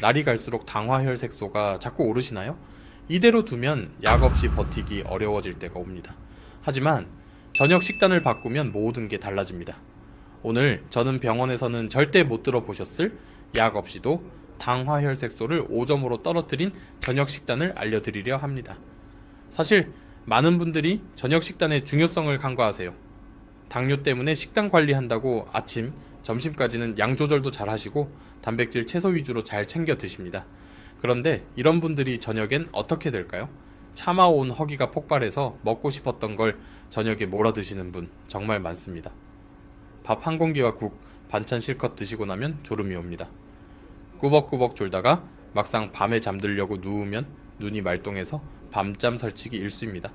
날이 갈수록 당화혈색소가 자꾸 오르시나요? 이대로 두면 약 없이 버티기 어려워질 때가 옵니다. 하지만 저녁 식단을 바꾸면 모든 게 달라집니다. 오늘 저는 병원에서는 절대 못 들어보셨을 약 없이도 당화혈색소를 5점으로 떨어뜨린 저녁 식단을 알려드리려 합니다. 사실 많은 분들이 저녁 식단의 중요성을 간과하세요. 당뇨 때문에 식단 관리한다고 아침, 점심까지는 양 조절도 잘 하시고 단백질 채소 위주로 잘 챙겨 드십니다. 그런데 이런 분들이 저녁엔 어떻게 될까요? 참아온 허기가 폭발해서 먹고 싶었던 걸 저녁에 몰아 드시는 분 정말 많습니다. 밥 한 공기와 국, 반찬 실컷 드시고 나면 졸음이 옵니다. 꾸벅꾸벅 졸다가 막상 밤에 잠들려고 누우면 눈이 말똥해서 밤잠 설치기 일쑤입니다.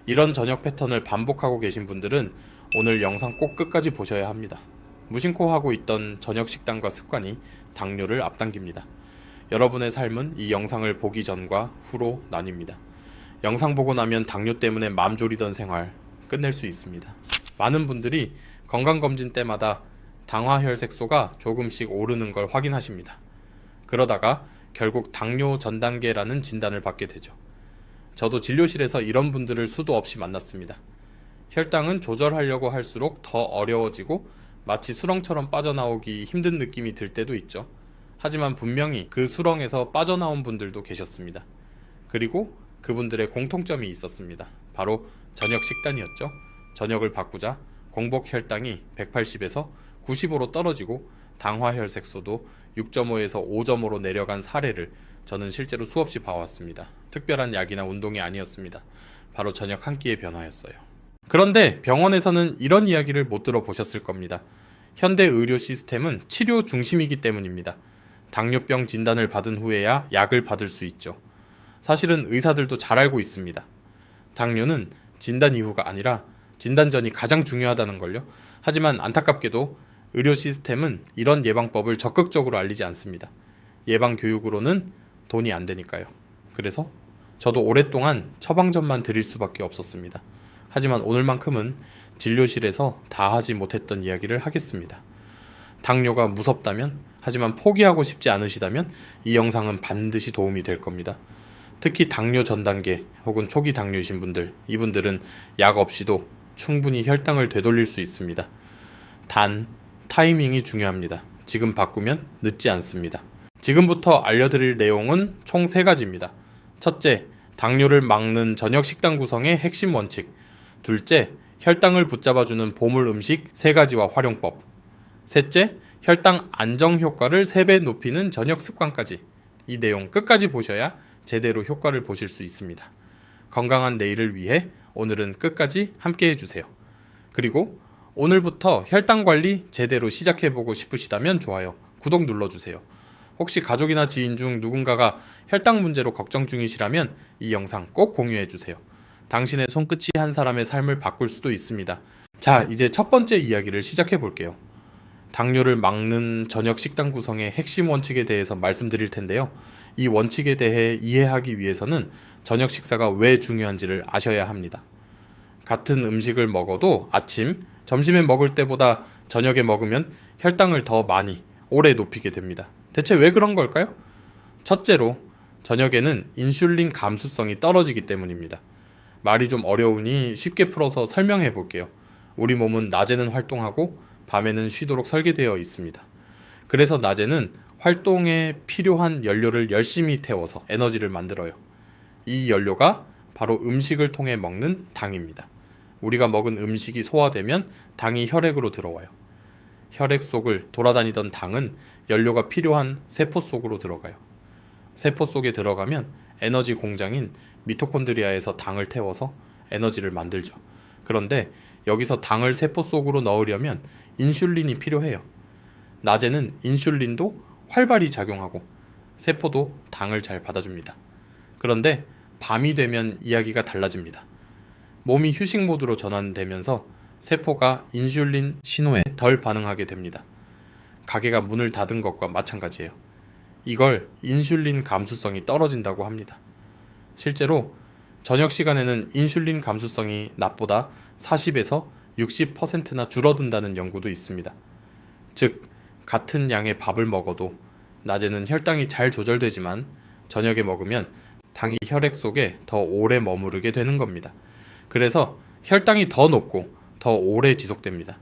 이런 저녁 패턴을 반복하고 계신 분들은 오늘 영상 꼭 끝까지 보셔야 합니다. 무심코 하고 있던 저녁 식단과 습관이 당뇨를 앞당깁니다. 여러분의 삶은 이 영상을 보기 전과 후로 나뉩니다. 영상 보고 나면 당뇨 때문에 맘 졸이던 생활 끝낼 수 있습니다. 많은 분들이 건강검진 때마다 당화혈색소가 조금씩 오르는 걸 확인하십니다. 그러다가 결국 당뇨 전 단계라는 진단을 받게 되죠. 저도 진료실에서 이런 분들을 수도 없이 만났습니다. 혈당은 조절하려고 할수록 더 어려워지고 마치 수렁처럼 빠져나오기 힘든 느낌이 들 때도 있죠. 하지만 분명히 그 수렁에서 빠져나온 분들도 계셨습니다. 그리고 그분들의 공통점이 있었습니다. 바로 저녁 식단이었죠. 저녁을 바꾸자 공복 혈당이 180에서 95로 떨어지고 당화혈색소도 6.5에서 5.5로 내려간 사례를 저는 실제로 수없이 봐왔습니다. 특별한 약이나 운동이 아니었습니다. 바로 저녁 한 끼의 변화였어요. 그런데 병원에서는 이런 이야기를 못 들어보셨을 겁니다. 현대 의료 시스템은 치료 중심이기 때문입니다. 당뇨병 진단을 받은 후에야 약을 받을 수 있죠. 사실은 의사들도 잘 알고 있습니다. 당뇨는 진단 이후가 아니라 진단 전이 가장 중요하다는 걸요. 하지만 안타깝게도 의료 시스템은 이런 예방법을 적극적으로 알리지 않습니다. 예방 교육으로는 돈이 안 되니까요. 그래서 저도 오랫동안 처방전만 드릴 수밖에 없었습니다. 하지만 오늘만큼은 진료실에서 다 하지 못했던 이야기를 하겠습니다. 당뇨가 무섭다면, 하지만 포기하고 싶지 않으시다면 이 영상은 반드시 도움이 될 겁니다. 특히 당뇨 전 단계 혹은 초기 당뇨이신 분들, 이분들은 약 없이도 충분히 혈당을 되돌릴 수 있습니다. 단, 타이밍이 중요합니다. 지금 바꾸면 늦지 않습니다. 지금부터 알려드릴 내용은 총 3가지입니다. 첫째, 당뇨를 막는 저녁 식단 구성의 핵심 원칙. 둘째, 혈당을 붙잡아주는 보물 음식 3가지와 활용법. 셋째, 혈당 안정 효과를 3배 높이는 저녁 습관까지. 이 내용 끝까지 보셔야 제대로 효과를 보실 수 있습니다. 건강한 내일을 위해 오늘은 끝까지 함께 해주세요. 그리고 오늘부터 혈당 관리 제대로 시작해보고 싶으시다면 좋아요, 구독 눌러주세요. 혹시 가족이나 지인 중 누군가가 혈당 문제로 걱정 중이시라면 이 영상 꼭 공유해주세요. 당신의 손끝이 한 사람의 삶을 바꿀 수도 있습니다. 자, 이제 첫 번째 이야기를 시작해볼게요. 당뇨를 막는 저녁 식단 구성의 핵심 원칙에 대해서 말씀드릴 텐데요. 이 원칙에 대해 이해하기 위해서는 저녁 식사가 왜 중요한지를 아셔야 합니다. 같은 음식을 먹어도 아침, 점심에 먹을 때보다 저녁에 먹으면 혈당을 더 많이, 오래 높이게 됩니다. 대체 왜 그런 걸까요? 첫째로, 저녁에는 인슐린 감수성이 떨어지기 때문입니다. 말이 좀 어려우니 쉽게 풀어서 설명해 볼게요. 우리 몸은 낮에는 활동하고 밤에는 쉬도록 설계되어 있습니다. 그래서 낮에는 활동에 필요한 연료를 열심히 태워서 에너지를 만들어요. 이 연료가 바로 음식을 통해 먹는 당입니다. 우리가 먹은 음식이 소화되면 당이 혈액으로 들어와요. 혈액 속을 돌아다니던 당은 연료가 필요한 세포 속으로 들어가요. 세포 속에 들어가면 에너지 공장인 미토콘드리아에서 당을 태워서 에너지를 만들죠. 그런데 여기서 당을 세포 속으로 넣으려면 인슐린이 필요해요. 낮에는 인슐린도 활발히 작용하고 세포도 당을 잘 받아줍니다. 그런데 밤이 되면 이야기가 달라집니다. 몸이 휴식 모드로 전환되면서 세포가 인슐린 신호에 덜 반응하게 됩니다. 가게가 문을 닫은 것과 마찬가지예요. 이걸 인슐린 감수성이 떨어진다고 합니다. 실제로 저녁 시간에는 인슐린 감수성이 낮보다 40에서 60%나 줄어든다는 연구도 있습니다. 즉, 같은 양의 밥을 먹어도 낮에는 혈당이 잘 조절되지만 저녁에 먹으면 당이 혈액 속에 더 오래 머무르게 되는 겁니다. 그래서 혈당이 더 높고 더 오래 지속됩니다.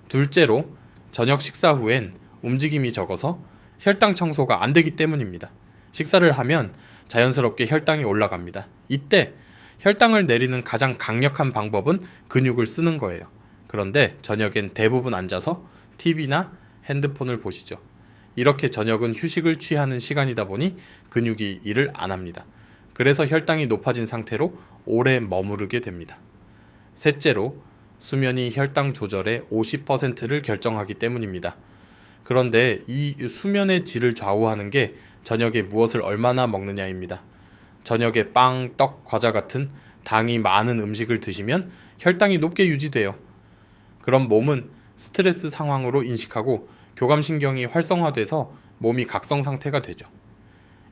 둘째로 저녁 식사 후엔 움직임이 적어서 혈당 청소가 안 되기 때문입니다. 식사를 하면 자연스럽게 혈당이 올라갑니다. 이때 혈당을 내리는 가장 강력한 방법은 근육을 쓰는 거예요. 그런데 저녁엔 대부분 앉아서 TV나 핸드폰을 보시죠. 이렇게 저녁은 휴식을 취하는 시간이다 보니 근육이 일을 안 합니다. 그래서 혈당이 높아진 상태로 오래 머무르게 됩니다. 셋째로 수면이 혈당 조절의 50%를 결정하기 때문입니다. 그런데 이 수면의 질을 좌우하는 게 저녁에 무엇을 얼마나 먹느냐입니다. 저녁에 빵, 떡, 과자 같은 당이 많은 음식을 드시면 혈당이 높게 유지돼요. 그럼 몸은 스트레스 상황으로 인식하고 교감신경이 활성화돼서 몸이 각성 상태가 되죠.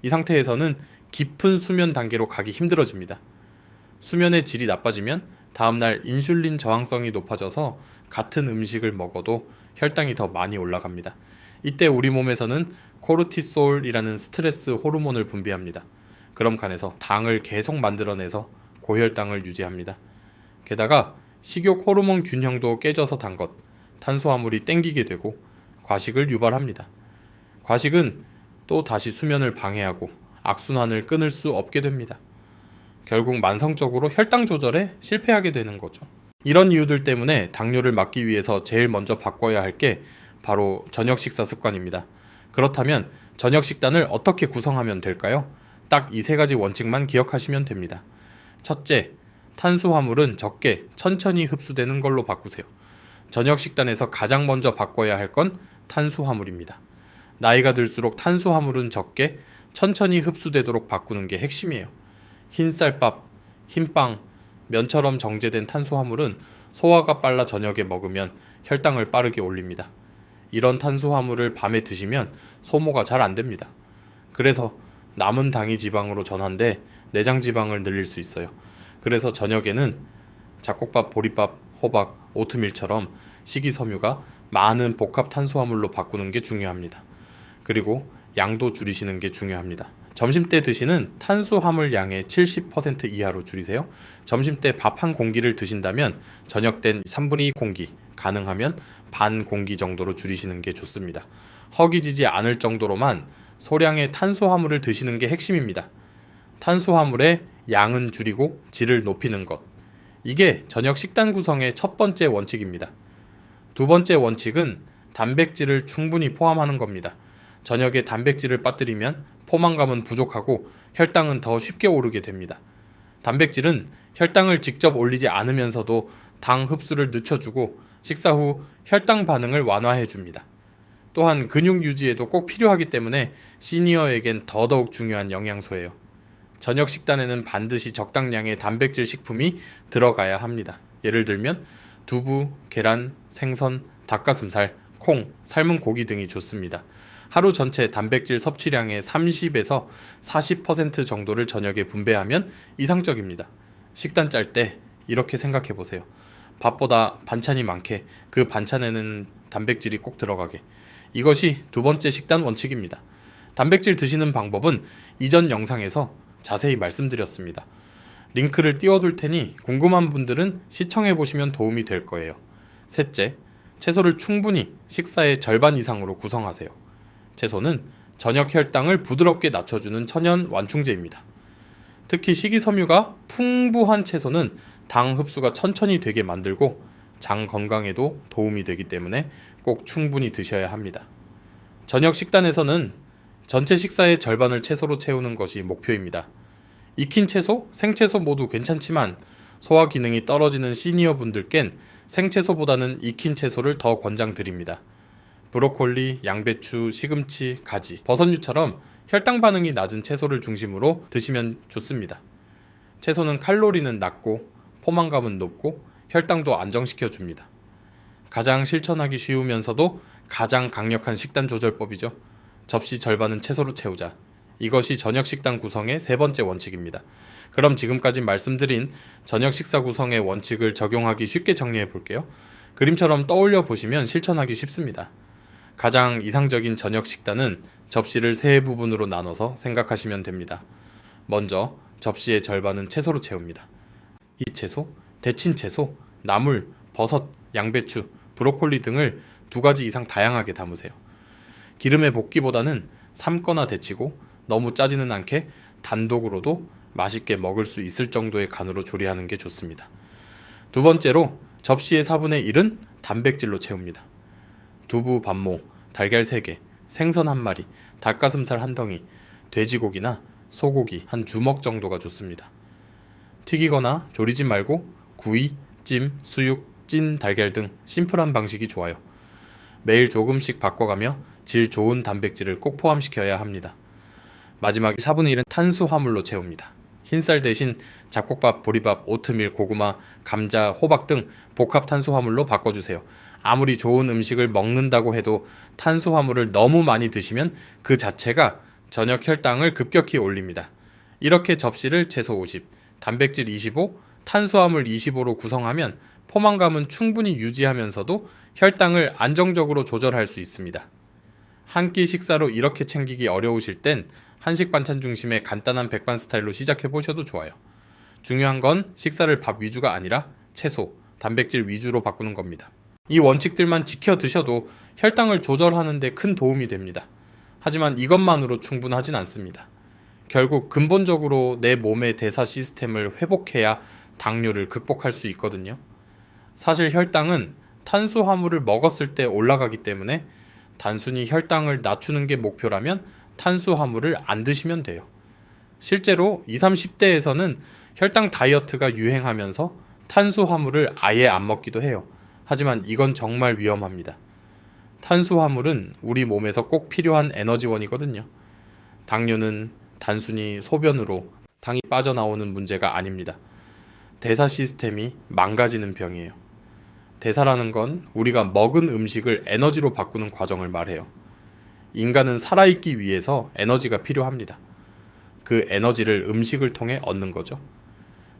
이 상태에서는 깊은 수면 단계로 가기 힘들어집니다. 수면의 질이 나빠지면 다음날 인슐린 저항성이 높아져서 같은 음식을 먹어도 혈당이 더 많이 올라갑니다. 이때 우리 몸에서는 코르티솔이라는 스트레스 호르몬을 분비합니다. 그럼 간에서 당을 계속 만들어내서 고혈당을 유지합니다. 게다가 식욕 호르몬 균형도 깨져서 단 것, 탄수화물이 땡기게 되고 과식을 유발합니다. 과식은 또 다시 수면을 방해하고 악순환을 끊을 수 없게 됩니다. 결국 만성적으로 혈당 조절에 실패하게 되는 거죠. 이런 이유들 때문에 당뇨를 막기 위해서 제일 먼저 바꿔야 할 게 바로 저녁 식사 습관입니다. 그렇다면 저녁 식단을 어떻게 구성하면 될까요? 딱 이 세 가지 원칙만 기억하시면 됩니다. 첫째, 탄수화물은 적게 천천히 흡수되는 걸로 바꾸세요. 저녁 식단에서 가장 먼저 바꿔야 할 건 탄수화물입니다. 나이가 들수록 탄수화물은 적게 천천히 흡수되도록 바꾸는 게 핵심이에요. 흰쌀밥, 흰빵, 면처럼 정제된 탄수화물은 소화가 빨라 저녁에 먹으면 혈당을 빠르게 올립니다. 이런 탄수화물을 밤에 드시면 소모가 잘 안 됩니다. 그래서 남은 당이 지방으로 전환돼 내장 지방을 늘릴 수 있어요. 그래서 저녁에는 잡곡밥, 보리밥, 호박, 오트밀처럼 식이섬유가 많은 복합 탄수화물로 바꾸는 게 중요합니다. 그리고 양도 줄이시는 게 중요합니다. 점심때 드시는 탄수화물 양의 70% 이하로 줄이세요. 점심때 밥 한 공기를 드신다면 저녁 땐 3분의 2 공기, 가능하면 반 공기 정도로 줄이시는 게 좋습니다. 허기지지 않을 정도로만 소량의 탄수화물을 드시는 게 핵심입니다. 탄수화물의 양은 줄이고 질을 높이는 것. 이게 저녁 식단 구성의 첫 번째 원칙입니다. 두 번째 원칙은 단백질을 충분히 포함하는 겁니다. 저녁에 단백질을 빠뜨리면 포만감은 부족하고 혈당은 더 쉽게 오르게 됩니다. 단백질은 혈당을 직접 올리지 않으면서도 당 흡수를 늦춰주고 식사 후 혈당 반응을 완화해줍니다. 또한 근육 유지에도 꼭 필요하기 때문에 시니어에겐 더더욱 중요한 영양소예요. 저녁 식단에는 반드시 적당량의 단백질 식품이 들어가야 합니다. 예를 들면 두부, 계란, 생선, 닭가슴살, 콩, 삶은 고기 등이 좋습니다. 하루 전체 단백질 섭취량의 30에서 40% 정도를 저녁에 분배하면 이상적입니다. 식단 짤 때 이렇게 생각해 보세요. 밥보다 반찬이 많게 그 반찬에는 단백질이 꼭 들어가게. 이것이 두 번째 식단 원칙입니다. 단백질 드시는 방법은 이전 영상에서 자세히 말씀드렸습니다. 링크를 띄워둘 테니 궁금한 분들은 시청해 보시면 도움이 될 거예요. 셋째, 채소를 충분히 식사의 절반 이상으로 구성하세요. 채소는 저녁 혈당을 부드럽게 낮춰주는 천연 완충제입니다. 특히 식이섬유가 풍부한 채소는 당 흡수가 천천히 되게 만들고 장 건강에도 도움이 되기 때문에 꼭 충분히 드셔야 합니다. 저녁 식단에서는 전체 식사의 절반을 채소로 채우는 것이 목표입니다. 익힌 채소, 생채소 모두 괜찮지만 소화 기능이 떨어지는 시니어 분들께는 생채소보다는 익힌 채소를 더 권장드립니다. 브로콜리, 양배추, 시금치, 가지, 버섯류처럼 혈당 반응이 낮은 채소를 중심으로 드시면 좋습니다. 채소는 칼로리는 낮고 포만감은 높고 혈당도 안정시켜 줍니다. 가장 실천하기 쉬우면서도 가장 강력한 식단 조절법이죠. 접시 절반은 채소로 채우자. 이것이 저녁 식단 구성의 세 번째 원칙입니다. 그럼 지금까지 말씀드린 저녁 식사 구성의 원칙을 적용하기 쉽게 정리해 볼게요. 그림처럼 떠올려 보시면 실천하기 쉽습니다. 가장 이상적인 저녁 식단은 접시를 세 부분으로 나눠서 생각하시면 됩니다. 먼저 접시의 절반은 채소로 채웁니다. 이 채소, 데친 채소, 나물, 버섯, 양배추, 브로콜리 등을 2가지 이상 다양하게 담으세요. 기름에 볶기보다는 삶거나 데치고 너무 짜지는 않게 단독으로도 맛있게 먹을 수 있을 정도의 간으로 조리하는 게 좋습니다. 두 번째로 접시의 4분의 1은 단백질로 채웁니다. 두부 반모, 달걀 3개, 생선 1마리, 닭가슴살 1덩이, 돼지고기나 소고기 한 주먹 정도가 좋습니다. 튀기거나 조리지 말고 구이, 찜, 수육, 찐 달걀 등 심플한 방식이 좋아요. 매일 조금씩 바꿔가며 질 좋은 단백질을 꼭 포함시켜야 합니다. 마지막 4분의 1은 탄수화물로 채웁니다. 흰쌀 대신 잡곡밥, 보리밥, 오트밀, 고구마, 감자, 호박 등 복합 탄수화물로 바꿔주세요. 아무리 좋은 음식을 먹는다고 해도 탄수화물을 너무 많이 드시면 그 자체가 저녁 혈당을 급격히 올립니다. 이렇게 접시를 채소 50, 단백질 25, 탄수화물 25로 구성하면 포만감은 충분히 유지하면서도 혈당을 안정적으로 조절할 수 있습니다. 한 끼 식사로 이렇게 챙기기 어려우실 땐 한식 반찬 중심의 간단한 백반 스타일로 시작해 보셔도 좋아요. 중요한 건 식사를 밥 위주가 아니라 채소, 단백질 위주로 바꾸는 겁니다. 이 원칙들만 지켜 드셔도 혈당을 조절하는 데 큰 도움이 됩니다. 하지만 이것만으로 충분하진 않습니다. 결국 근본적으로 내 몸의 대사 시스템을 회복해야 당뇨를 극복할 수 있거든요. 사실 혈당은 탄수화물을 먹었을 때 올라가기 때문에 단순히 혈당을 낮추는 게 목표라면 탄수화물을 안 드시면 돼요. 실제로 20, 30대에서는 혈당 다이어트가 유행하면서 탄수화물을 아예 안 먹기도 해요. 하지만 이건 정말 위험합니다. 탄수화물은 우리 몸에서 꼭 필요한 에너지원이거든요. 당뇨는 단순히 소변으로 당이 빠져나오는 문제가 아닙니다. 대사 시스템이 망가지는 병이에요. 대사라는 건 우리가 먹은 음식을 에너지로 바꾸는 과정을 말해요. 인간은 살아있기 위해서 에너지가 필요합니다. 그 에너지를 음식을 통해 얻는 거죠.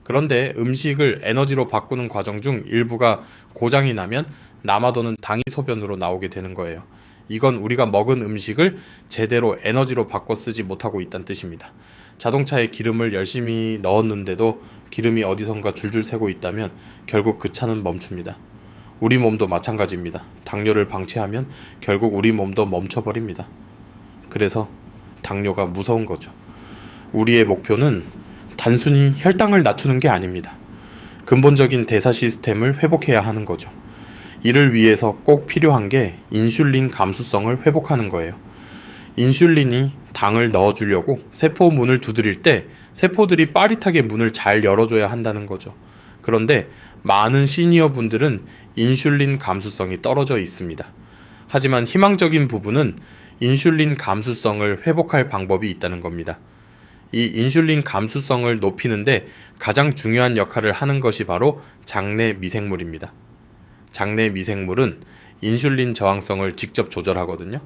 그런데 음식을 에너지로 바꾸는 과정 중 일부가 고장이 나면 남아도는 당이 소변으로 나오게 되는 거예요. 이건 우리가 먹은 음식을 제대로 에너지로 바꿔 쓰지 못하고 있다는 뜻입니다. 자동차에 기름을 열심히 넣었는데도 기름이 어디선가 줄줄 새고 있다면 결국 그 차는 멈춥니다. 우리 몸도 마찬가지입니다. 당뇨를 방치하면 결국 우리 몸도 멈춰버립니다. 그래서 당뇨가 무서운 거죠. 우리의 목표는 단순히 혈당을 낮추는 게 아닙니다. 근본적인 대사 시스템을 회복해야 하는 거죠. 이를 위해서 꼭 필요한 게 인슐린 감수성을 회복하는 거예요. 인슐린이 당을 넣어주려고 세포 문을 두드릴 때 세포들이 빠릿하게 문을 잘 열어줘야 한다는 거죠. 그런데 많은 시니어 분들은 인슐린 감수성이 떨어져 있습니다. 하지만 희망적인 부분은 인슐린 감수성을 회복할 방법이 있다는 겁니다. 이 인슐린 감수성을 높이는데 가장 중요한 역할을 하는 것이 바로 장내 미생물입니다. 장내 미생물은 인슐린 저항성을 직접 조절하거든요.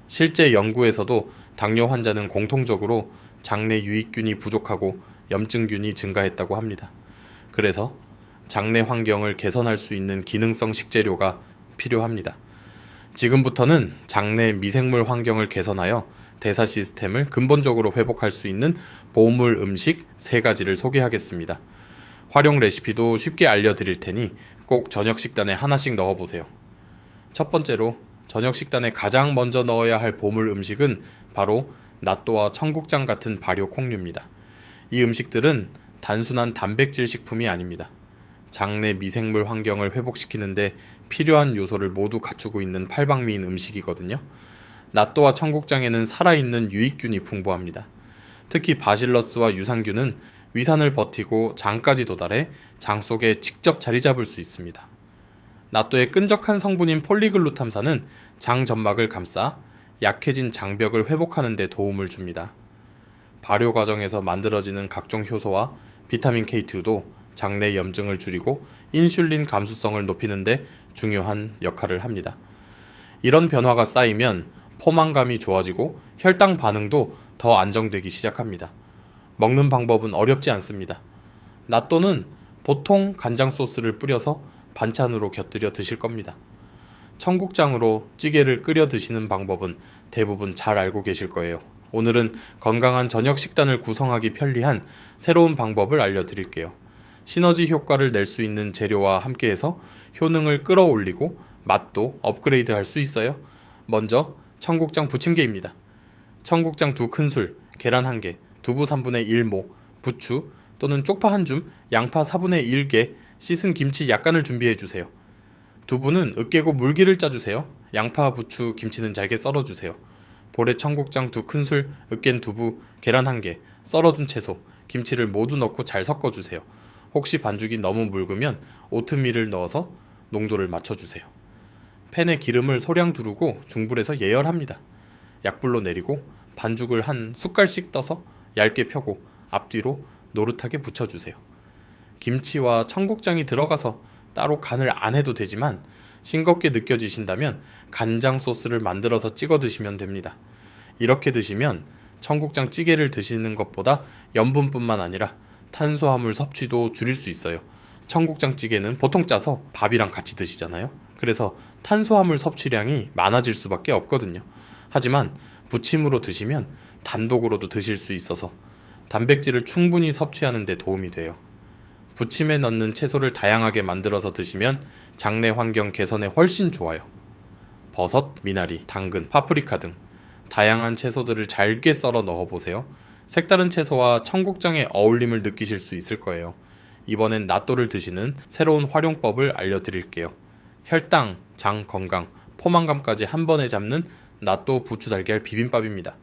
실제 연구에서도 당뇨 환자는 공통적으로 장내 유익균이 부족하고 염증균이 증가했다고 합니다. 그래서 장내 환경을 개선할 수 있는 기능성 식재료가 필요합니다. 지금부터는 장내 미생물 환경을 개선하여 대사 시스템을 근본적으로 회복할 수 있는 보물 음식 3가지를 소개하겠습니다. 활용 레시피도 쉽게 알려드릴 테니 꼭 저녁 식단에 하나씩 넣어보세요. 첫 번째로 저녁 식단에 가장 먼저 넣어야 할 보물 음식은 바로 낫또와 청국장 같은 발효 콩류입니다. 이 음식들은 단순한 단백질 식품이 아닙니다. 장내 미생물 환경을 회복시키는데 필요한 요소를 모두 갖추고 있는 팔방미인 음식이거든요. 낫또와 청국장에는 살아있는 유익균이 풍부합니다. 특히 바실러스와 유산균은 위산을 버티고 장까지 도달해 장 속에 직접 자리 잡을 수 있습니다. 낫또의 끈적한 성분인 폴리글루탐산은 장 점막을 감싸 약해진 장벽을 회복하는 데 도움을 줍니다. 발효 과정에서 만들어지는 각종 효소와 비타민 K2도 장내 염증을 줄이고 인슐린 감수성을 높이는 데 중요한 역할을 합니다. 이런 변화가 쌓이면 포만감이 좋아지고 혈당 반응도 더 안정되기 시작합니다. 먹는 방법은 어렵지 않습니다. 낫또는 보통 간장 소스를 뿌려서 반찬으로 곁들여 드실 겁니다. 청국장으로 찌개를 끓여 드시는 방법은 대부분 잘 알고 계실 거예요. 오늘은 건강한 저녁 식단을 구성하기 편리한 새로운 방법을 알려드릴게요. 시너지 효과를 낼 수 있는 재료와 함께해서 효능을 끌어올리고 맛도 업그레이드 할 수 있어요. 먼저 청국장 부침개입니다. 청국장 2큰술, 계란 1개, 두부 3분의 1모, 부추 또는 쪽파 1줌, 양파 4분의 1개, 씻은 김치 약간을 준비해주세요. 두부는 으깨고 물기를 짜주세요. 양파, 부추, 김치는 잘게 썰어주세요. 볼에 청국장 2큰술, 으깬 두부, 계란 1개, 썰어둔 채소, 김치를 모두 넣고 잘 섞어주세요. 혹시 반죽이 너무 묽으면 오트밀을 넣어서 농도를 맞춰주세요. 팬에 기름을 소량 두르고 중불에서 예열합니다. 약불로 내리고 반죽을 한 숟갈씩 떠서 얇게 펴고 앞뒤로 노릇하게 붙여주세요. 김치와 청국장이 들어가서 따로 간을 안 해도 되지만 싱겁게 느껴지신다면 간장 소스를 만들어서 찍어 드시면 됩니다. 이렇게 드시면 청국장 찌개를 드시는 것보다 염분뿐만 아니라 탄수화물 섭취도 줄일 수 있어요. 청국장 찌개는 보통 짜서 밥이랑 같이 드시잖아요. 그래서 탄수화물 섭취량이 많아질 수밖에 없거든요. 하지만 부침으로 드시면 단독으로도 드실 수 있어서 단백질을 충분히 섭취하는 데 도움이 돼요. 부침에 넣는 채소를 다양하게 만들어서 드시면 장내 환경 개선에 훨씬 좋아요. 버섯, 미나리, 당근, 파프리카 등 다양한 채소들을 잘게 썰어 넣어보세요. 색다른 채소와 청국장의 어울림을 느끼실 수 있을 거예요. 이번엔 낫또를 드시는 새로운 활용법을 알려드릴게요. 혈당, 장 건강, 포만감까지 한 번에 잡는 낫또 부추 달걀 비빔밥입니다.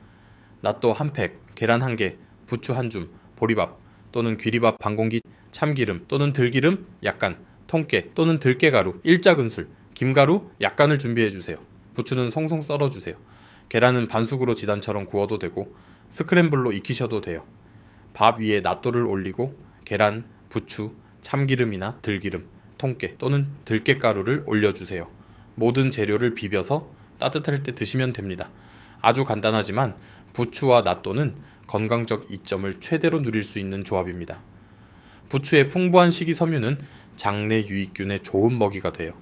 낫또 한 팩, 계란 1개, 부추 1줌, 보리밥 또는 귀리밥 반 공기, 참기름 또는 들기름 약간, 통깨 또는 들깨가루 1작은술, 김가루 약간을 준비해주세요. 부추는 송송 썰어주세요. 계란은 반숙으로 지단처럼 구워도 되고 스크램블로 익히셔도 돼요. 밥 위에 낫또를 올리고 계란, 부추, 참기름이나 들기름, 통깨 또는 들깨가루를 올려주세요. 모든 재료를 비벼서 따뜻할 때 드시면 됩니다. 아주 간단하지만 부추와 낫또는 건강적 이점을 최대로 누릴 수 있는 조합입니다. 부추의 풍부한 식이섬유는 장내 유익균의 좋은 먹이가 돼요.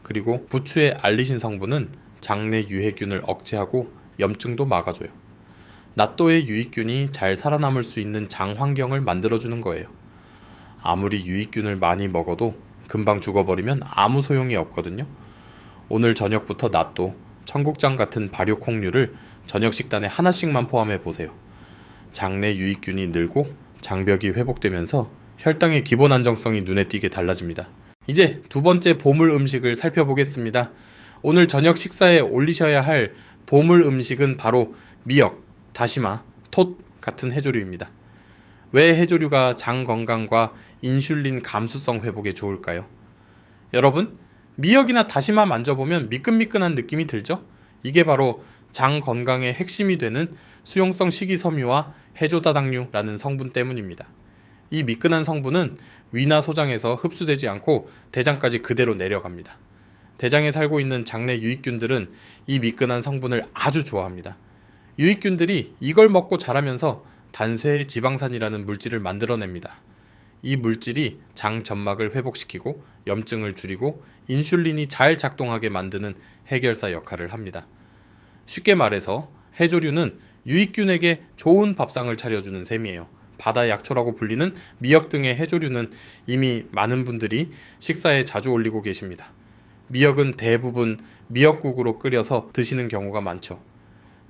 그리고 부추의 알리신 성분은 장내 유해균을 억제하고 염증도 막아줘요. 낫또의 유익균이 잘 살아남을 수 있는 장 환경을 만들어주는 거예요. 아무리 유익균을 많이 먹어도 금방 죽어버리면 아무 소용이 없거든요. 오늘 저녁부터 낫또, 청국장 같은 발효콩류를 저녁 식단에 하나씩만 포함해 보세요. 장내 유익균이 늘고 장벽이 회복되면서 혈당의 기본 안정성이 눈에 띄게 달라집니다. 이제 두 번째 보물 음식을 살펴보겠습니다. 오늘 저녁 식사에 올리셔야 할 보물 음식은 바로 미역, 다시마, 톳 같은 해조류입니다. 왜 해조류가 장 건강과 인슐린 감수성 회복에 좋을까요? 여러분, 미역이나 다시마 만져보면 미끈미끈한 느낌이 들죠? 이게 바로 장 건강의 핵심이 되는 수용성 식이섬유와 해조다당류라는 성분 때문입니다. 이 미끈한 성분은 위나 소장에서 흡수되지 않고 대장까지 그대로 내려갑니다. 대장에 살고 있는 장내 유익균들은 이 미끈한 성분을 아주 좋아합니다. 유익균들이 이걸 먹고 자라면서 단쇄 지방산이라는 물질을 만들어냅니다. 이 물질이 장 점막을 회복시키고 염증을 줄이고 인슐린이 잘 작동하게 만드는 해결사 역할을 합니다. 쉽게 말해서 해조류는 유익균에게 좋은 밥상을 차려주는 셈이에요. 바다 약초라고 불리는 미역 등의 해조류는 이미 많은 분들이 식사에 자주 올리고 계십니다. 미역은 대부분 미역국으로 끓여서 드시는 경우가 많죠.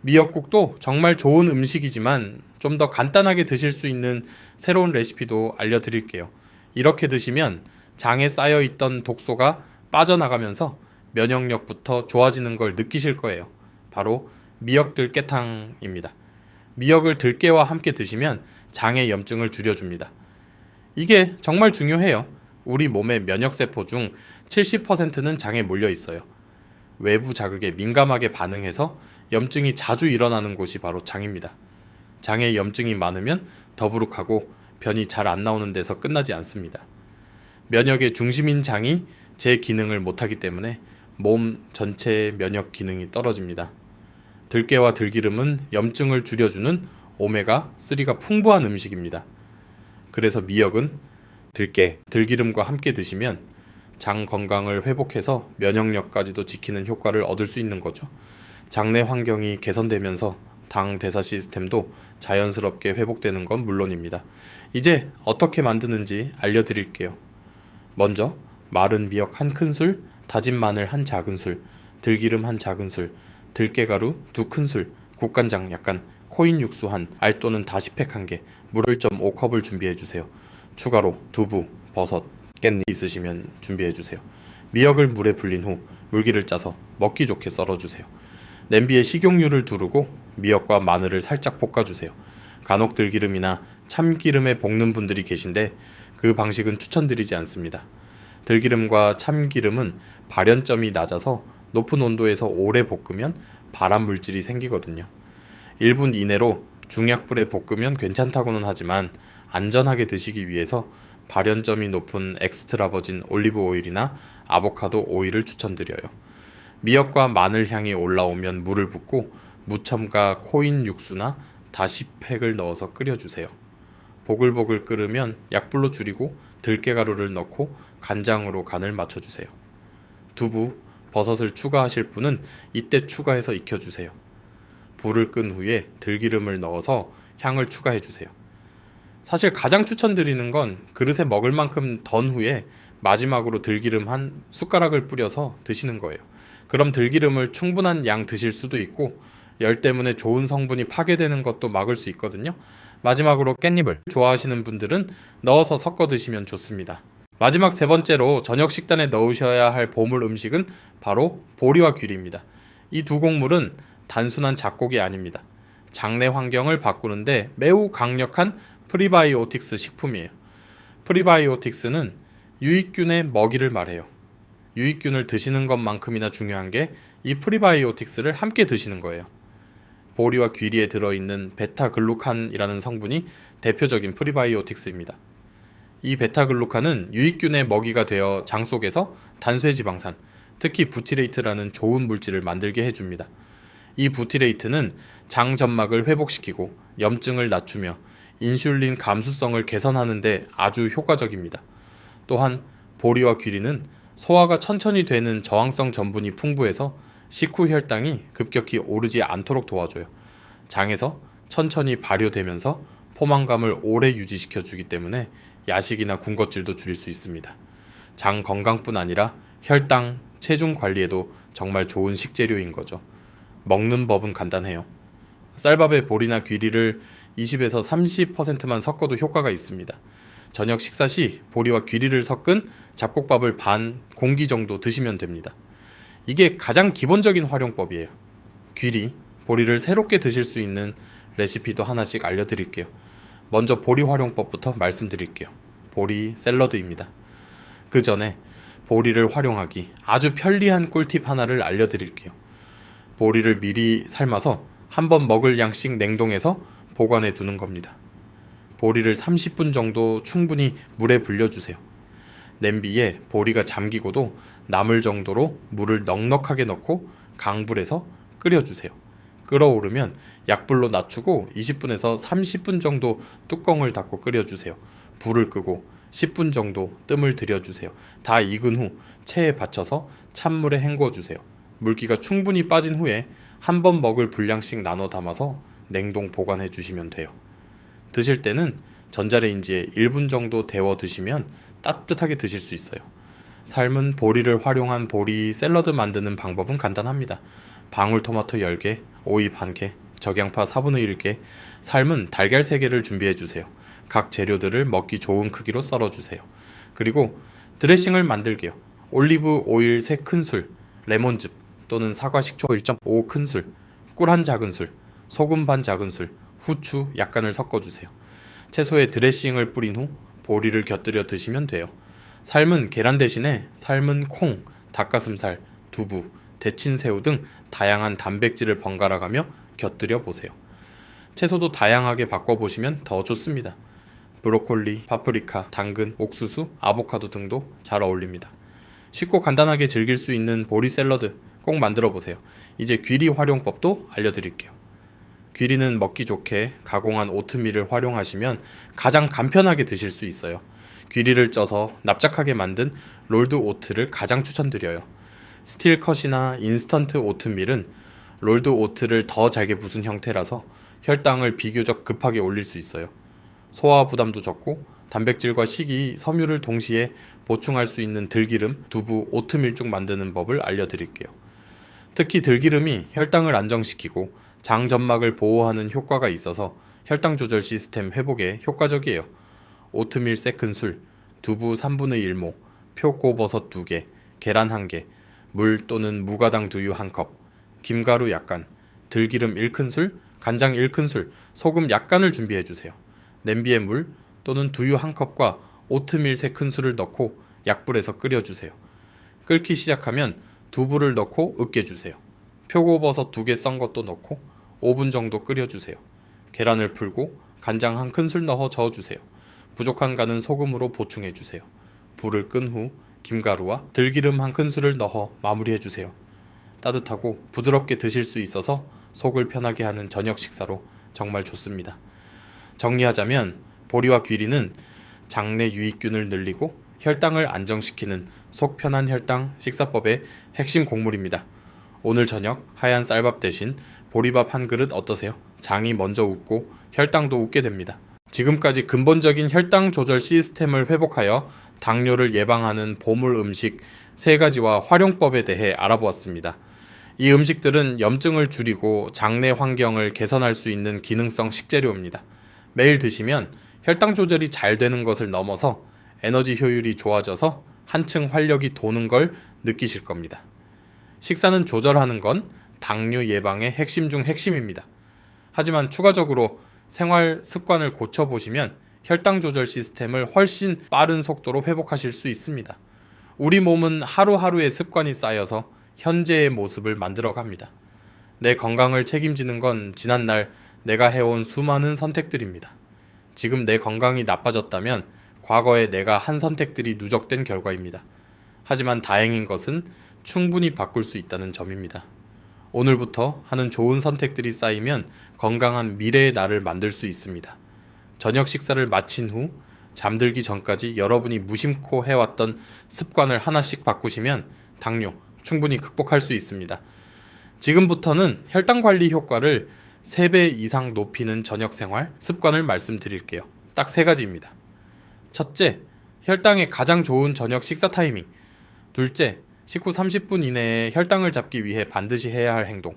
미역국도 정말 좋은 음식이지만 좀 더 간단하게 드실 수 있는 새로운 레시피도 알려드릴게요. 이렇게 드시면 장에 쌓여있던 독소가 빠져나가면서 면역력부터 좋아지는 걸 느끼실 거예요. 바로 미역 들깨탕입니다. 미역을 들깨와 함께 드시면 장의 염증을 줄여줍니다. 이게 정말 중요해요. 우리 몸의 면역세포 중 70%는 장에 몰려 있어요. 외부 자극에 민감하게 반응해서 염증이 자주 일어나는 곳이 바로 장입니다. 장에 염증이 많으면 더부룩하고 변이 잘 안 나오는 데서 끝나지 않습니다. 면역의 중심인 장이 제 기능을 못하기 때문에 몸 전체의 면역 기능이 떨어집니다. 들깨와 들기름은 염증을 줄여주는 오메가3가 풍부한 음식입니다. 그래서 미역은 들깨, 들기름과 함께 드시면 장 건강을 회복해서 면역력까지도 지키는 효과를 얻을 수 있는 거죠. 장내 환경이 개선되면서 당 대사 시스템도 자연스럽게 회복되는 건 물론입니다. 이제 어떻게 만드는지 알려드릴게요. 먼저 마른 미역 1큰술, 다진 마늘 1작은술, 들기름 1작은술, 들깨가루 2큰술, 국간장 약간, 코인 육수 알 또는 다시팩 1개, 물 1.5컵을 준비해주세요. 추가로 두부, 버섯, 깻잎 있으시면 준비해주세요. 미역을 물에 불린 후 물기를 짜서 먹기 좋게 썰어주세요. 냄비에 식용유를 두르고 미역과 마늘을 살짝 볶아주세요. 간혹 들기름이나 참기름에 볶는 분들이 계신데 그 방식은 추천드리지 않습니다. 들기름과 참기름은 발연점이 낮아서 높은 온도에서 오래 볶으면 발암 물질이 생기거든요. 1분 이내로 중약불에 볶으면 괜찮다고는 하지만 안전하게 드시기 위해서 발연점이 높은 엑스트라 버진 올리브 오일이나 아보카도 오일을 추천드려요. 미역과 마늘 향이 올라오면 물을 붓고 무첨가 코인 육수나 다시팩을 넣어서 끓여주세요. 보글보글 끓으면 약불로 줄이고 들깨가루를 넣고 간장으로 간을 맞춰주세요. 두부, 버섯을 추가하실 분은 이때 추가해서 익혀주세요. 불을 끈 후에 들기름을 넣어서 향을 추가해주세요. 사실 가장 추천드리는 건 그릇에 먹을 만큼 던 후에 마지막으로 들기름 1숟가락을 뿌려서 드시는 거예요. 그럼 들기름을 충분한 양 드실 수도 있고 열 때문에 좋은 성분이 파괴되는 것도 막을 수 있거든요. 마지막으로 깻잎을 좋아하시는 분들은 넣어서 섞어 드시면 좋습니다. 마지막 세 번째로 저녁 식단에 넣으셔야 할 보물 음식은 바로 보리와 귀리입니다. 이 두 곡물은 단순한 잡곡이 아닙니다. 장내 환경을 바꾸는데 매우 강력한 프리바이오틱스 식품이에요. 프리바이오틱스는 유익균의 먹이를 말해요. 유익균을 드시는 것만큼이나 중요한 게 이 프리바이오틱스를 함께 드시는 거예요. 보리와 귀리에 들어있는 베타글루칸이라는 성분이 대표적인 프리바이오틱스입니다. 이 베타글루칸은 유익균의 먹이가 되어 장 속에서 단쇄지방산, 특히 부티레이트라는 좋은 물질을 만들게 해줍니다. 이 부티레이트는 장 점막을 회복시키고 염증을 낮추며 인슐린 감수성을 개선하는 데 아주 효과적입니다. 또한 보리와 귀리는 소화가 천천히 되는 저항성 전분이 풍부해서 식후 혈당이 급격히 오르지 않도록 도와줘요. 장에서 천천히 발효되면서 포만감을 오래 유지시켜 주기 때문에 야식이나 군것질도 줄일 수 있습니다. 장 건강뿐 아니라 혈당, 체중 관리에도 정말 좋은 식재료인 거죠. 먹는 법은 간단해요. 쌀밥에 보리나 귀리를 20에서 30%만 섞어도 효과가 있습니다. 저녁 식사 시 보리와 귀리를 섞은 잡곡밥을 반 공기 정도 드시면 됩니다. 이게 가장 기본적인 활용법이에요. 귀리, 보리를 새롭게 드실 수 있는 레시피도 하나씩 알려드릴게요. 먼저 보리 활용법부터 말씀드릴게요. 보리 샐러드입니다. 그 전에 보리를 활용하기 아주 편리한 꿀팁 하나를 알려드릴게요. 보리를 미리 삶아서 한번 먹을 양씩 냉동해서 보관해 두는 겁니다. 보리를 30분 정도 충분히 물에 불려주세요. 냄비에 보리가 잠기고도 남을 정도로 물을 넉넉하게 넣고 강불에서 끓여주세요. 끓어오르면 약불로 낮추고 20분에서 30분 정도 뚜껑을 닫고 끓여주세요. 불을 끄고 10분 정도 뜸을 들여주세요. 다 익은 후 체에 받쳐서 찬물에 헹궈주세요. 물기가 충분히 빠진 후에 한 번 먹을 분량씩 나눠 담아서 냉동 보관해 주시면 돼요. 드실 때는 전자레인지에 1분 정도 데워 드시면 따뜻하게 드실 수 있어요. 삶은 보리를 활용한 보리 샐러드 만드는 방법은 간단합니다. 방울토마토 10개, 오이 반개, 적양파 4분의 1개, 삶은 달걀 3개를 준비해 주세요. 각 재료들을 먹기 좋은 크기로 썰어 주세요. 그리고 드레싱을 만들게요. 올리브 오일 3큰술, 레몬즙 또는 사과 식초 1.5큰술, 꿀 1작은술, 소금 반 작은술, 후추 약간을 섞어 주세요. 채소에 드레싱을 뿌린 후 보리를 곁들여 드시면 돼요. 삶은 계란 대신에 삶은 콩, 닭가슴살, 두부, 데친 새우 등 다양한 단백질을 번갈아 가며 곁들여 보세요. 채소도 다양하게 바꿔보시면 더 좋습니다. 브로콜리, 파프리카, 당근, 옥수수, 아보카도 등도 잘 어울립니다. 쉽고 간단하게 즐길 수 있는 보리 샐러드 꼭 만들어 보세요. 이제 귀리 활용법도 알려드릴게요. 귀리는 먹기 좋게 가공한 오트밀을 활용하시면 가장 간편하게 드실 수 있어요. 귀리를 쪄서 납작하게 만든 롤드 오트를 가장 추천드려요. 스틸컷이나 인스턴트 오트밀은 롤드 오트를 더 잘게 부순 형태라서 혈당을 비교적 급하게 올릴 수 있어요. 소화 부담도 적고 단백질과 식이, 섬유를 동시에 보충할 수 있는 들기름, 두부, 오트밀죽 만드는 법을 알려드릴게요. 특히 들기름이 혈당을 안정시키고 장 점막을 보호하는 효과가 있어서 혈당 조절 시스템 회복에 효과적이에요. 오트밀 3큰술, 두부 1/3 1모, 표고버섯 2개, 계란 1개, 물 또는 무가당 두유 1컵, 김가루 약간, 들기름 1큰술, 간장 1큰술, 소금 약간을 준비해주세요. 냄비에 물 또는 두유 1컵과 오트밀 3큰술을 넣고 약불에서 끓여주세요. 끓기 시작하면 두부를 넣고 으깨주세요. 표고버섯 2개 썬 것도 넣고 5분 정도 끓여주세요. 계란을 풀고 간장 1큰술 넣어 저어주세요. 부족한 간은 소금으로 보충해주세요. 불을 끈 후 김가루와 들기름 1큰술을 넣어 마무리해주세요. 따뜻하고 부드럽게 드실 수 있어서 속을 편하게 하는 저녁 식사로 정말 좋습니다. 정리하자면 보리와 귀리는 장내 유익균을 늘리고 혈당을 안정시키는 속 편한 혈당 식사법의 핵심 곡물입니다. 오늘 저녁 하얀 쌀밥 대신 보리밥 한 그릇 어떠세요? 장이 먼저 웃고 혈당도 웃게 됩니다. 지금까지 근본적인 혈당 조절 시스템을 회복하여 당뇨를 예방하는 보물 음식 3가지와 활용법에 대해 알아보았습니다. 이 음식들은 염증을 줄이고 장내 환경을 개선할 수 있는 기능성 식재료입니다. 매일 드시면 혈당 조절이 잘 되는 것을 넘어서 에너지 효율이 좋아져서 한층 활력이 도는 걸 느끼실 겁니다. 식사는 조절하는 건 당뇨 예방의 핵심 중 핵심입니다. 하지만 추가적으로 생활 습관을 고쳐보시면 혈당 조절 시스템을 훨씬 빠른 속도로 회복하실 수 있습니다. 우리 몸은 하루하루의 습관이 쌓여서 현재의 모습을 만들어갑니다. 내 건강을 책임지는 건 지난날 내가 해온 수많은 선택들입니다. 지금 내 건강이 나빠졌다면 과거에 내가 한 선택들이 누적된 결과입니다. 하지만 다행인 것은 충분히 바꿀 수 있다는 점입니다. 오늘부터 하는 좋은 선택들이 쌓이면 건강한 미래의 나를 만들 수 있습니다. 저녁 식사를 마친 후 잠들기 전까지 여러분이 무심코 해왔던 습관을 하나씩 바꾸시면 당뇨 충분히 극복할 수 있습니다. 지금부터는 혈당 관리 효과를 3배 이상 높이는 저녁 생활 습관을 말씀드릴게요. 딱 3가지입니다. 첫째, 혈당에 가장 좋은 저녁 식사 타이밍. 둘째, 식후 30분 이내에 혈당을 잡기 위해 반드시 해야 할 행동.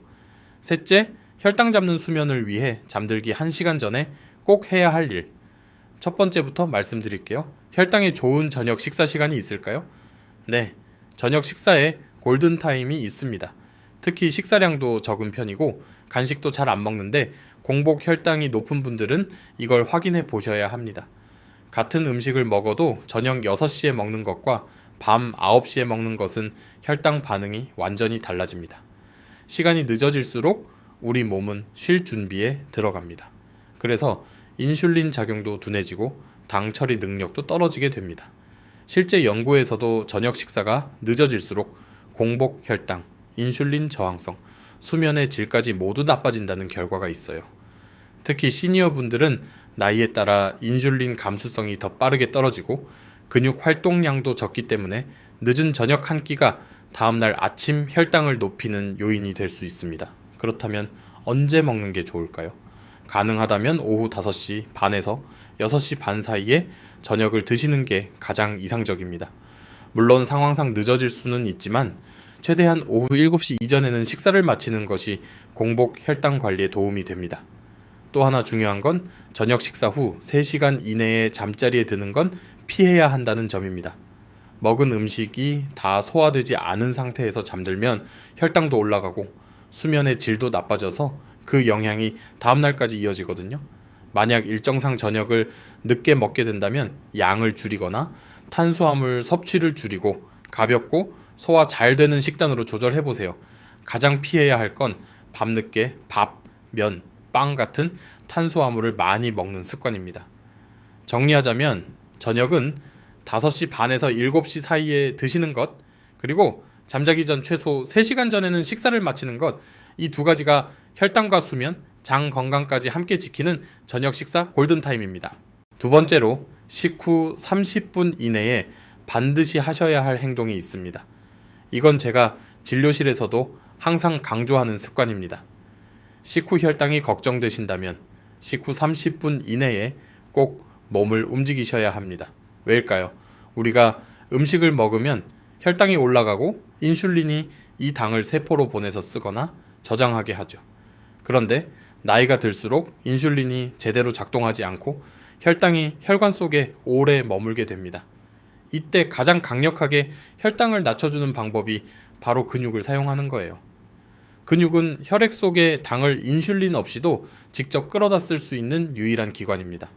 셋째, 혈당 잡는 수면을 위해 잠들기 1시간 전에 꼭 해야 할 일. 첫 번째부터 말씀드릴게요. 혈당에 좋은 저녁 식사 시간이 있을까요? 네, 저녁 식사에 골든타임이 있습니다. 특히 식사량도 적은 편이고 간식도 잘 안 먹는데 공복 혈당이 높은 분들은 이걸 확인해 보셔야 합니다. 같은 음식을 먹어도 저녁 6시에 먹는 것과 밤 9시에 먹는 것은 혈당 반응이 완전히 달라집니다. 시간이 늦어질수록 우리 몸은 쉴 준비에 들어갑니다. 그래서 인슐린 작용도 둔해지고 당 처리 능력도 떨어지게 됩니다. 실제 연구에서도 저녁 식사가 늦어질수록 공복 혈당, 인슐린 저항성, 수면의 질까지 모두 나빠진다는 결과가 있어요. 특히 시니어 분들은 나이에 따라 인슐린 감수성이 더 빠르게 떨어지고 근육 활동량도 적기 때문에 늦은 저녁 한 끼가 다음날 아침 혈당을 높이는 요인이 될 수 있습니다. 그렇다면 언제 먹는 게 좋을까요? 가능하다면 오후 5시 반에서 6시 반 사이에 저녁을 드시는 게 가장 이상적입니다. 물론 상황상 늦어질 수는 있지만 최대한 오후 7시 이전에는 식사를 마치는 것이 공복 혈당 관리에 도움이 됩니다. 또 하나 중요한 건 저녁 식사 후 3시간 이내에 잠자리에 드는 건 피해야 한다는 점입니다. 먹은 음식이 다 소화되지 않은 상태에서 잠들면 혈당도 올라가고 수면의 질도 나빠져서 그 영향이 다음날까지 이어지거든요. 만약 일정상 저녁을 늦게 먹게 된다면 양을 줄이거나 탄수화물 섭취를 줄이고 가볍고 소화 잘 되는 식단으로 조절해보세요. 가장 피해야 할 건 밤늦게 밥, 면, 빵 같은 탄수화물을 많이 먹는 습관입니다. 정리하자면 저녁은 5시 반에서 7시 사이에 드시는 것, 그리고 잠자기 전 최소 3시간 전에는 식사를 마치는 것, 이 2가지가 혈당과 수면, 장 건강까지 함께 지키는 저녁 식사 골든타임입니다. 두 번째로 식후 30분 이내에 반드시 하셔야 할 행동이 있습니다. 이건 제가 진료실에서도 항상 강조하는 습관입니다. 식후 혈당이 걱정되신다면 식후 30분 이내에 꼭 몸을 움직이셔야 합니다. 왜일까요? 우리가 음식을 먹으면 혈당이 올라가고 인슐린이 이 당을 세포로 보내서 쓰거나 저장하게 하죠. 그런데 나이가 들수록 인슐린이 제대로 작동하지 않고 혈당이 혈관 속에 오래 머물게 됩니다. 이때 가장 강력하게 혈당을 낮춰주는 방법이 바로 근육을 사용하는 거예요. 근육은 혈액 속의 당을 인슐린 없이도 직접 끌어다 쓸 수 있는 유일한 기관입니다.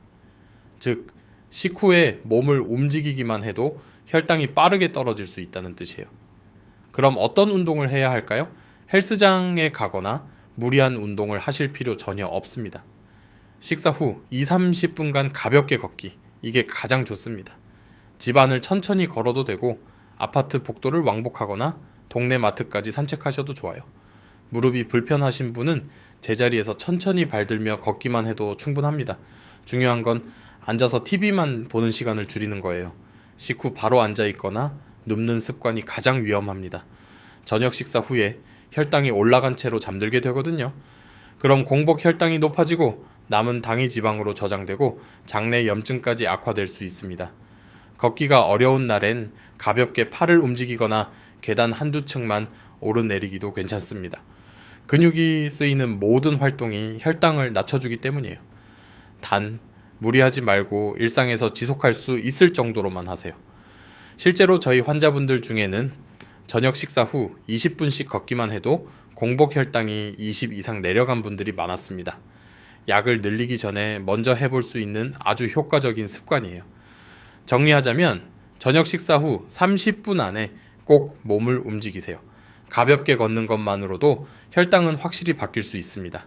즉, 식후에 몸을 움직이기만 해도 혈당이 빠르게 떨어질 수 있다는 뜻이에요. 그럼 어떤 운동을 해야 할까요? 헬스장에 가거나 무리한 운동을 하실 필요 전혀 없습니다. 식사 후 2-30분간 가볍게 걷기, 이게 가장 좋습니다. 집 안을 천천히 걸어도 되고 아파트 복도를 왕복하거나 동네 마트까지 산책하셔도 좋아요. 무릎이 불편하신 분은 제자리에서 천천히 발들며 걷기만 해도 충분합니다. 중요한 건 앉아서 TV만 보는 시간을 줄이는 거예요. 식후 바로 앉아 있거나 눕는 습관이 가장 위험합니다. 저녁 식사 후에 혈당이 올라간 채로 잠들게 되거든요. 그럼 공복 혈당이 높아지고 남은 당이 지방으로 저장되고 장내 염증까지 악화될 수 있습니다. 걷기가 어려운 날엔 가볍게 팔을 움직이거나 계단 한두 층만 오르내리기도 괜찮습니다. 근육이 쓰이는 모든 활동이 혈당을 낮춰주기 때문이에요. 단, 무리하지 말고 일상에서 지속할 수 있을 정도로만 하세요. 실제로 저희 환자분들 중에는 저녁 식사 후 20분씩 걷기만 해도 공복 혈당이 20 이상 내려간 분들이 많았습니다. 약을 늘리기 전에 먼저 해볼 수 있는 아주 효과적인 습관이에요. 정리하자면 저녁 식사 후 30분 안에 꼭 몸을 움직이세요. 가볍게 걷는 것만으로도 혈당은 확실히 바뀔 수 있습니다.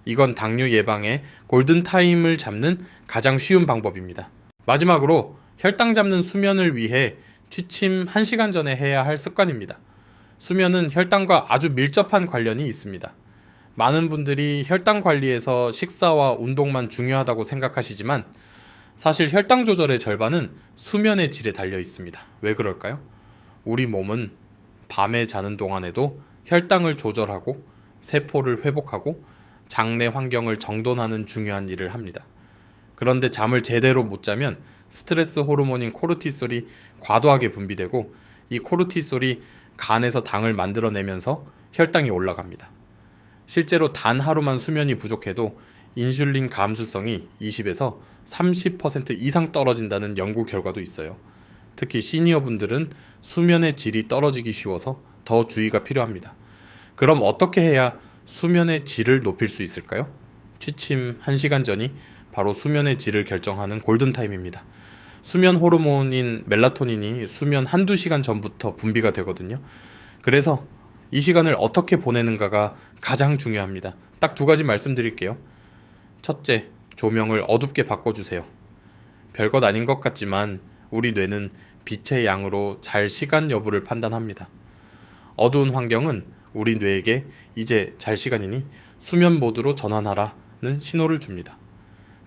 이건 당뇨 예방에 골든타임을 잡는 가장 쉬운 방법입니다. 마지막으로 혈당 잡는 수면을 위해 취침 1시간 전에 해야 할 습관입니다. 수면은 혈당과 아주 밀접한 관련이 있습니다. 많은 분들이 혈당 관리에서 식사와 운동만 중요하다고 생각하시지만 사실 혈당 조절의 절반은 수면의 질에 달려 있습니다. 왜 그럴까요? 우리 몸은 밤에 자는 동안에도 혈당을 조절하고 세포를 회복하고 장내 환경을 정돈하는 중요한 일을 합니다. 그런데 잠을 제대로 못 자면 스트레스 호르몬인 코르티솔이 과도하게 분비되고 이 코르티솔이 간에서 당을 만들어내면서 혈당이 올라갑니다. 실제로 단 하루만 수면이 부족해도 인슐린 감수성이 20에서 30% 이상 떨어진다는 연구 결과도 있어요. 특히 시니어분들은 수면의 질이 떨어지기 쉬워서 더 주의가 필요합니다. 그럼 어떻게 해야 수면의 질을 높일 수 있을까요? 취침 1시간 전이 바로 수면의 질을 결정하는 골든타임입니다. 수면 호르몬인 멜라토닌이 수면 한두 시간 전부터 분비가 되거든요. 그래서 이 시간을 어떻게 보내는가가 가장 중요합니다. 딱 2가지 말씀드릴게요. 첫째, 조명을 어둡게 바꿔주세요. 별것 아닌 것 같지만 우리 뇌는 빛의 양으로 잘 시간 여부를 판단합니다. 어두운 환경은 우리 뇌에게 이제 잘 시간이니 수면 모드로 전환하라는 신호를 줍니다.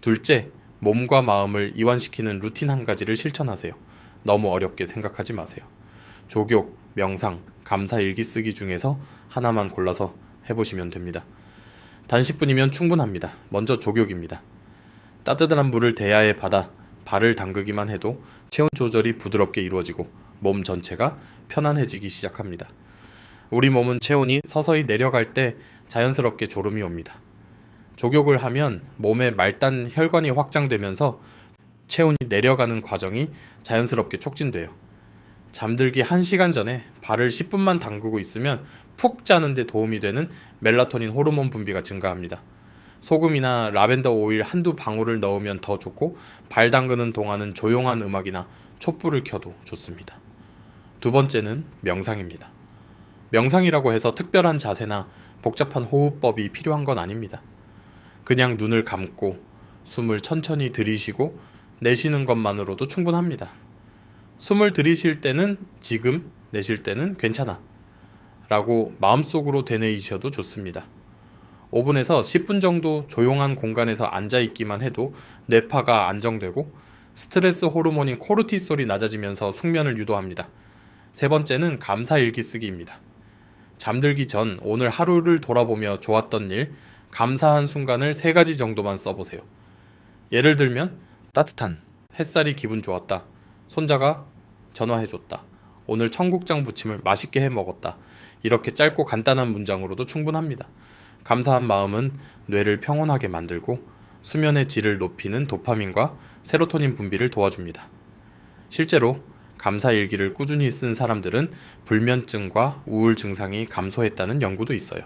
둘째, 몸과 마음을 이완시키는 루틴 1가지를 실천하세요. 너무 어렵게 생각하지 마세요. 조교, 명상, 감사 일기 쓰기 중에서 하나만 골라서 해보시면 됩니다. 단 10분이면 충분합니다. 먼저 조교입니다. 따뜻한 물을 대야에 받아 발을 담그기만 해도 체온 조절이 부드럽게 이루어지고 몸 전체가 편안해지기 시작합니다. 우리 몸은 체온이 서서히 내려갈 때 자연스럽게 졸음이 옵니다. 족욕을 하면 몸의 말단 혈관이 확장되면서 체온이 내려가는 과정이 자연스럽게 촉진돼요. 잠들기 1시간 전에 발을 10분만 담그고 있으면 푹 자는 데 도움이 되는 멜라토닌 호르몬 분비가 증가합니다. 소금이나 라벤더 오일 한두 방울을 넣으면 더 좋고 발 담그는 동안은 조용한 음악이나 촛불을 켜도 좋습니다. 2번째는 명상입니다. 명상이라고 해서 특별한 자세나 복잡한 호흡법이 필요한 건 아닙니다. 그냥 눈을 감고 숨을 천천히 들이쉬고 내쉬는 것만으로도 충분합니다. 숨을 들이쉴 때는 지금, 내쉴 때는 괜찮아 라고 마음속으로 되뇌이셔도 좋습니다. 5분에서 10분 정도 조용한 공간에서 앉아있기만 해도 뇌파가 안정되고 스트레스 호르몬인 코르티솔이 낮아지면서 숙면을 유도합니다. 세 번째는 감사 일기 쓰기입니다. 잠들기 전 오늘 하루를 돌아보며 좋았던 일, 감사한 순간을 3가지 정도만 써보세요. 예를 들면 따뜻한 햇살이 기분 좋았다. 손자가 전화해줬다. 오늘 청국장 부침을 맛있게 해 먹었다. 이렇게 짧고 간단한 문장으로도 충분합니다. 감사한 마음은 뇌를 평온하게 만들고 수면의 질을 높이는 도파민과 세로토닌 분비를 도와줍니다. 실제로 감사 일기를 꾸준히 쓴 사람들은 불면증과 우울 증상이 감소했다는 연구도 있어요.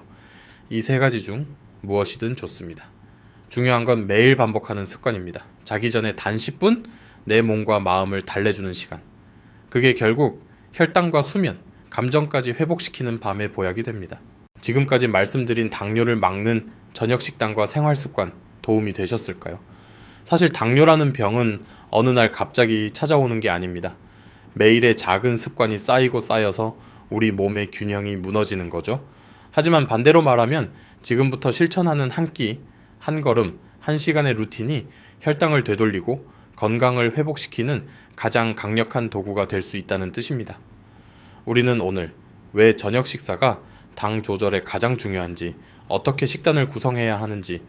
이 3가지 중 무엇이든 좋습니다. 중요한 건 매일 반복하는 습관입니다. 자기 전에 단 10분 내 몸과 마음을 달래주는 시간. 그게 결국 혈당과 수면, 감정까지 회복시키는 밤의 보약이 됩니다. 지금까지 말씀드린 당뇨를 막는 저녁 식단과 생활 습관 도움이 되셨을까요? 사실 당뇨라는 병은 어느 날 갑자기 찾아오는 게 아닙니다. 매일의 작은 습관이 쌓이고 쌓여서 우리 몸의 균형이 무너지는 거죠. 하지만 반대로 말하면 지금부터 실천하는 한 끼, 한 걸음, 한 시간의 루틴이 혈당을 되돌리고 건강을 회복시키는 가장 강력한 도구가 될 수 있다는 뜻입니다. 우리는 오늘 왜 저녁 식사가 당 조절에 가장 중요한지, 어떻게 식단을 구성해야 하는지,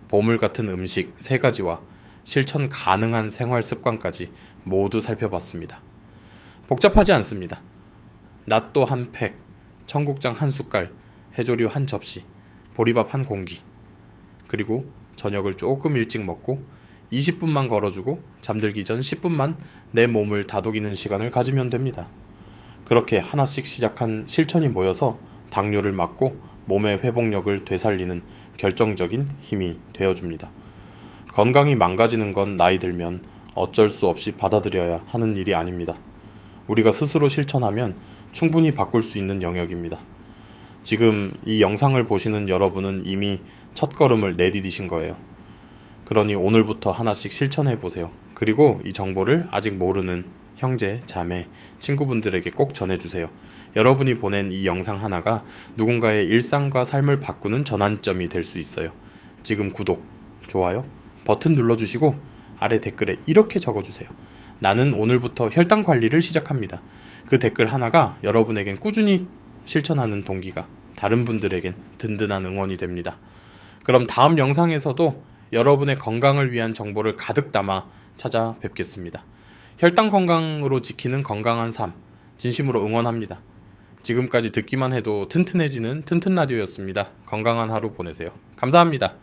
보물 같은 음식 3가지와 실천 가능한 생활 습관까지 모두 살펴봤습니다. 복잡하지 않습니다. 낫또 한 팩, 청국장 한 숟갈, 해조류 한 접시, 보리밥 한 공기, 그리고 저녁을 조금 일찍 먹고 20분만 걸어주고 잠들기 전 10분만 내 몸을 다독이는 시간을 가지면 됩니다. 그렇게 하나씩 시작한 실천이 모여서 당뇨를 막고 몸의 회복력을 되살리는 결정적인 힘이 되어줍니다. 건강이 망가지는 건 나이 들면 어쩔 수 없이 받아들여야 하는 일이 아닙니다. 우리가 스스로 실천하면 충분히 바꿀 수 있는 영역입니다. 지금 이 영상을 보시는 여러분은 이미 첫걸음을 내디디신 거예요. 그러니 오늘부터 하나씩 실천해 보세요. 그리고 이 정보를 아직 모르는 형제, 자매, 친구분들에게 꼭 전해주세요. 여러분이 보낸 이 영상 하나가 누군가의 일상과 삶을 바꾸는 전환점이 될 수 있어요. 지금 구독, 좋아요, 버튼 눌러주시고 아래 댓글에 이렇게 적어주세요. 나는 오늘부터 혈당 관리를 시작합니다. 그 댓글 하나가 여러분에겐 꾸준히 실천하는 동기가, 다른 분들에겐 든든한 응원이 됩니다. 그럼 다음 영상에서도 여러분의 건강을 위한 정보를 가득 담아 찾아뵙겠습니다. 혈당 건강으로 지키는 건강한 삶, 진심으로 응원합니다. 지금까지 듣기만 해도 튼튼해지는 튼튼라디오였습니다. 건강한 하루 보내세요. 감사합니다.